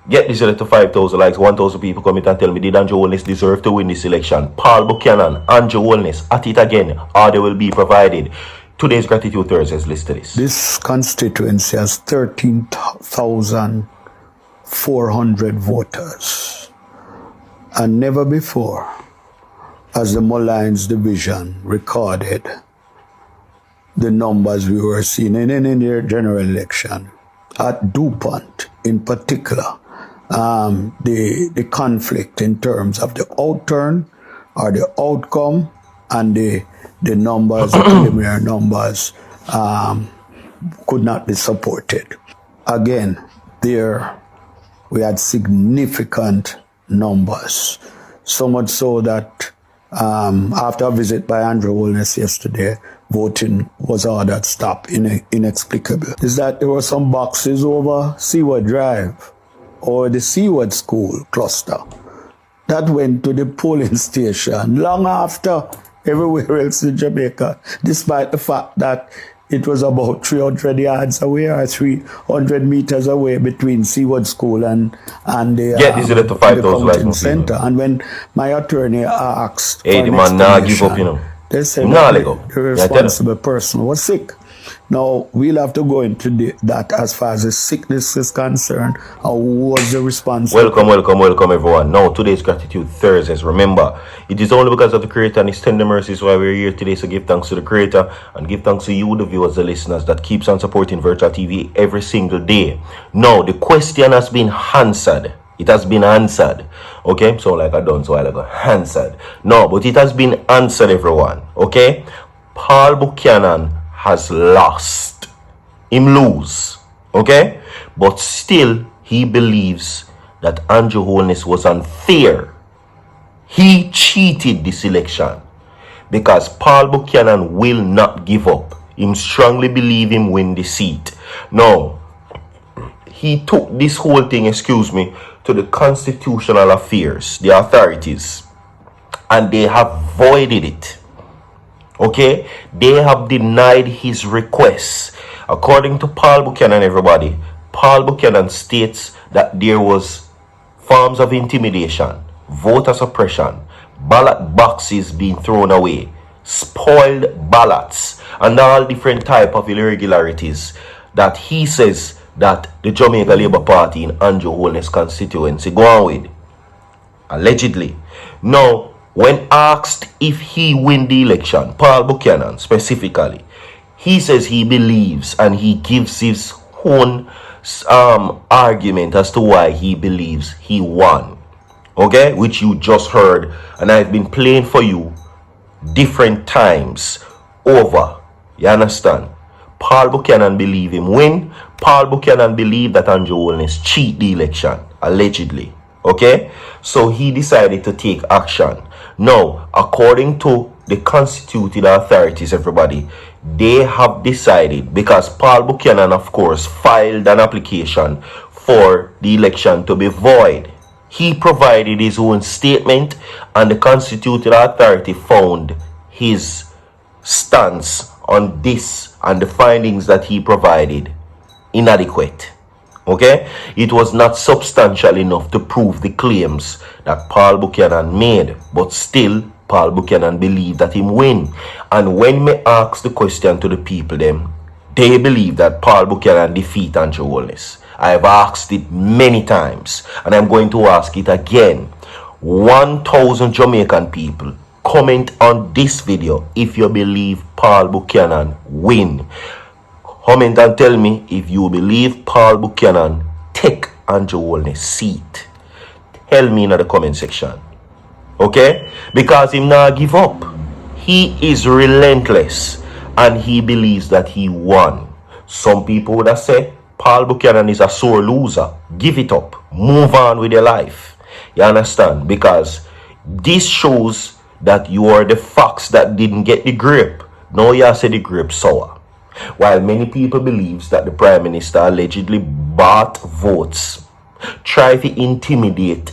Get this to 5,000 likes, 1,000 people comment and tell me, did Andrew Holness deserve to win this election? Paul Buchanan, Andrew Holness, at it again. Order will be provided. Today's Gratitude Thursday is listed. This constituency has 13,400 voters. And never before has the Mullines division recorded the numbers we were seeing in any general election. At DuPont in particular, the conflict in terms of the outturn or the outcome and the numbers, the preliminary numbers, could not be supported. Again, there we had significant numbers, so much so that after a visit by Andrew Holness yesterday, voting was ordered stop inexplicably. Is that there were some boxes over Seaward Drive or the Seaward School cluster that went to the polling station long after everywhere else in Jamaica, despite the fact that it was about 300 yards away or 300 meters away between Seaward School and the convention center. And when my attorney asked for an explanation, they said the responsible person was sick. Now, we'll have to go into that as far as the sickness is concerned. Who was the responsible? Welcome, everyone. Now, today's Gratitude Thursdays. Remember, it is only because of the Creator and His tender mercies why we're here today. So give thanks to the Creator and give thanks to you, the viewers, the listeners, that keeps on supporting Virtual TV every single day. Now, the question has been answered. It has been answered. Okay? So, like I done so a while ago. Answered. No, but it has been answered, everyone. Okay? Paul Buchanan has lost. Him lose. Okay? But still, he believes that Andrew Holness was unfair. He cheated this election. Because Paul Buchanan will not give up. Him strongly believe him win the seat. Now, he took this whole thing, to the constitutional affairs, the authorities. And they have voided it. Okay, they have denied his requests. According to Paul Buchanan, everybody, Paul Buchanan states that there was forms of intimidation, voter suppression, ballot boxes being thrown away, spoiled ballots, and all different type of irregularities that he says that the Jamaica Labour Party in Andrew Holness constituency go on with. Allegedly. Now, when asked if he win the election, Paul Buchanan specifically, he says he believes and he gives his own argument as to why he believes he won. Okay, which you just heard, and I've been playing for you different times over. You understand? Paul Buchanan believe him win. Paul Buchanan believe that Andrew Holness cheat the election, allegedly. Okay, so he decided to take action. Now, according to the constituted authorities, everybody, they have decided, because Paul Buchanan, of course, filed an application for the election to be void. He provided his own statement, and the constituted authority found his stance on this and the findings that he provided inadequate. Okay, it was not substantial enough to prove the claims that Paul Buchanan made, but still Paul Buchanan believed that him win. And when me ask the question to the people, they believe that Paul Buchanan defeat Andrew Holness. I have asked it many times, and I'm going to ask it again. 1,000 Jamaican people, comment on this video if you believe Paul Buchanan win. Comment and tell me if you believe Paul Buchanan take Andrew Holness' seat. Tell me in the comment section. Okay? Because he not give up. He is relentless and he believes that he won. Some people would have said Paul Buchanan is a sore loser. Give it up. Move on with your life. You understand? Because this shows that you are the fox that didn't get the grape. Now you say the grape sour. While many people believes that the Prime Minister allegedly bought votes, tried to intimidate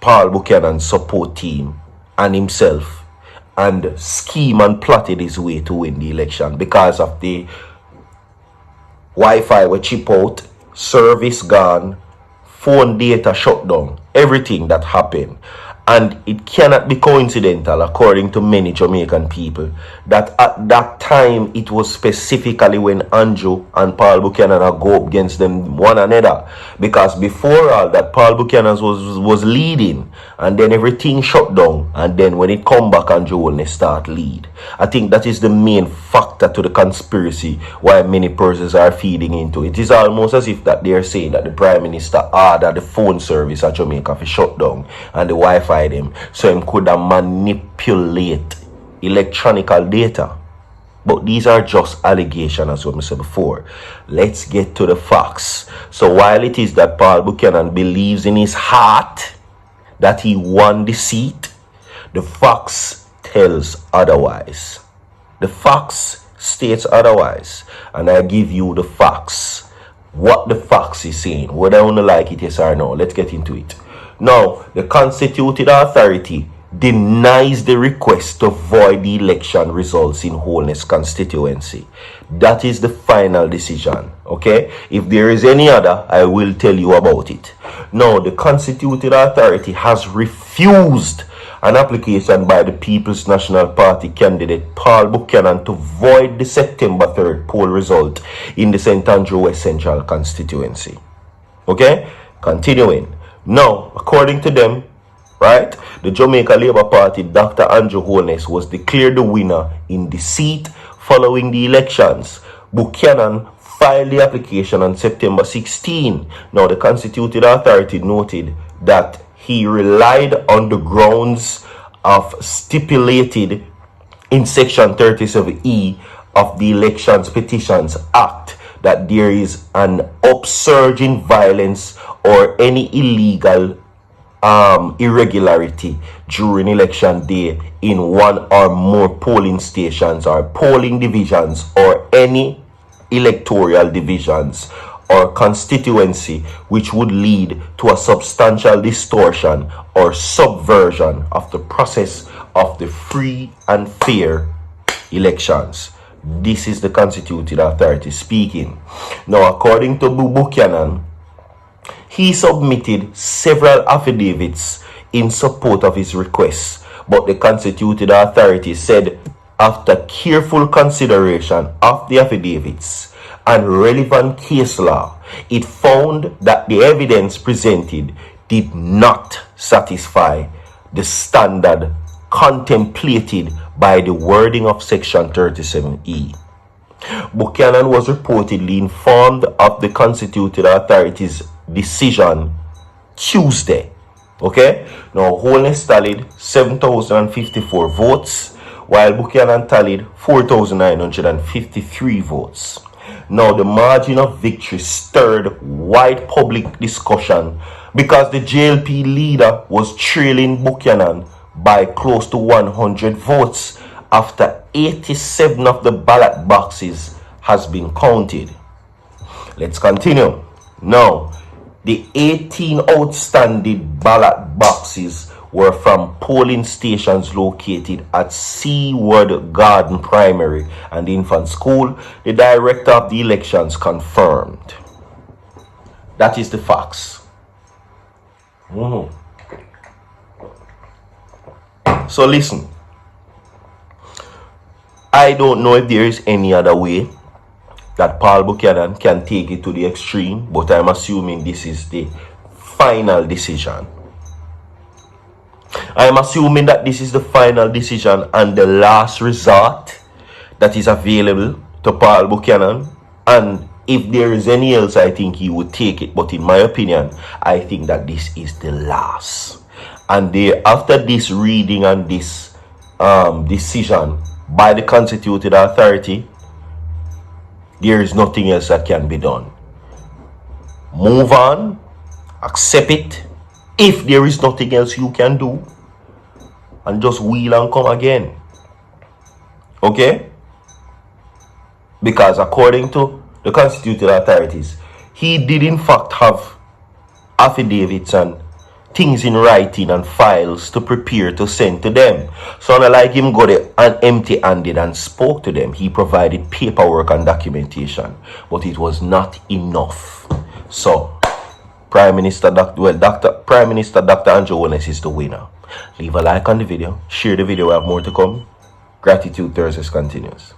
Paul Buchanan's support team and himself, and scheme and plotted his way to win the election because of the Wi-Fi were chip out, service gone, phone data shut down, everything that happened. And it cannot be coincidental, according to many Jamaican people, that at that time it was specifically when Andrew and Paul Buchanan go up against them one another. Because before all that, Paul Buchanan was leading, and then everything shut down, and then when it come back, Andrew Holness start lead. I think that is the main factor to the conspiracy why many persons are feeding into it. It is almost as if that they are saying that the Prime Minister ordered the phone service at Jamaica to shut down and the Wi-Fi them, so him could manipulate electronical data. But these are just allegations, as we said before. Let's get to the facts. So while it is that Paul Buchanan believes in his heart that he won the seat, the facts tells otherwise. The facts states otherwise, and I give you the facts. What the facts is saying, whether I want to like it, yes or no. Let's get into it. Now, the constituted authority denies the request to void the election results in Holness constituency. That is the final decision. Okay? If there is any other, I will tell you about it. Now, the constituted authority has refused an application by the People's National Party candidate Paul Buchanan to void the September 3rd poll result in the St. Andrew West Central constituency. Okay? Continuing. Now, according to them, right, the Jamaica Labour Party, Dr. Andrew Holness, was declared the winner in the seat following the elections. Buchanan filed the application on September 16. Now, the constituted authority noted that he relied on the grounds of stipulated in Section 37E of the Elections Petitions Act that there is an upsurge in violence or any illegal irregularity during election day in one or more polling stations or polling divisions or any electoral divisions or constituency, which would lead to a substantial distortion or subversion of the process of the free and fair elections. This is the constituted authority speaking. Now, according to Buchanan, he submitted several affidavits in support of his request, but the constituted authority said, after careful consideration of the affidavits and relevant case law, it found that the evidence presented did not satisfy the standard contemplated by the wording of Section 37E. Buchanan was reportedly informed of the constituted authority's decision Tuesday. Okay? Now, Holness tallied 7,054 votes, while Buchanan tallied 4,953 votes. Now, the margin of victory stirred wide public discussion because the JLP leader was trailing Buchanan by close to 100 votes after 87 of the ballot boxes has been counted. Let's continue. Now, the 18 outstanding ballot boxes were from polling stations located at Seaward Garden Primary and Infant School. The director of the elections confirmed. That is the facts. So listen, I don't know if there is any other way that Paul Buchanan can take it to the extreme, but I'm assuming this is the final decision. I'm assuming that this is the final decision and the last resort that is available to Paul Buchanan. And if there is any else, I think he would take it. But in my opinion, I think that this is the last. And after this reading and this decision by the constituted authority, there is nothing else that can be done. Move on, accept it. If there is nothing else you can do, and just wheel and come again. Okay? Because according to the constituted authorities, he did in fact have affidavits and things in writing and files to prepare to send to them. So not like him go there and empty-handed and spoke to them. He provided paperwork and documentation, but it was not enough. So Prime Minister Dr. Andrew Holness is the winner. Leave a like on the video, share the video, we have more to come. Gratitude Thursdays continues.